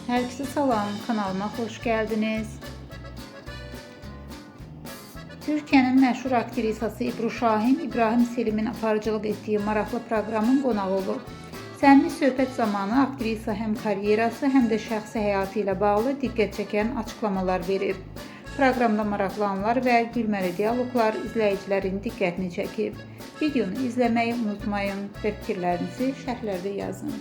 Herkese salam, kanalıma hoş geldiniz. Türkiye'nin məşhur aktrisası İbru Şahin, İbrahim Selim'in aparıcılıq etdiyi maraqlı proqramın qonağı olub. Səmimi söhbət zamanı aktrisa həm karyerası, həm də şəxsi həyatı ilə bağlı diqqət çəkən açıqlamalar verib. Proqramda maraqlı anlar və gülməli dialoqlar izləyicilərin diqqətini çəkib. Videonu izləməyi unutmayın və fikirlərinizi şərhlərdə yazın.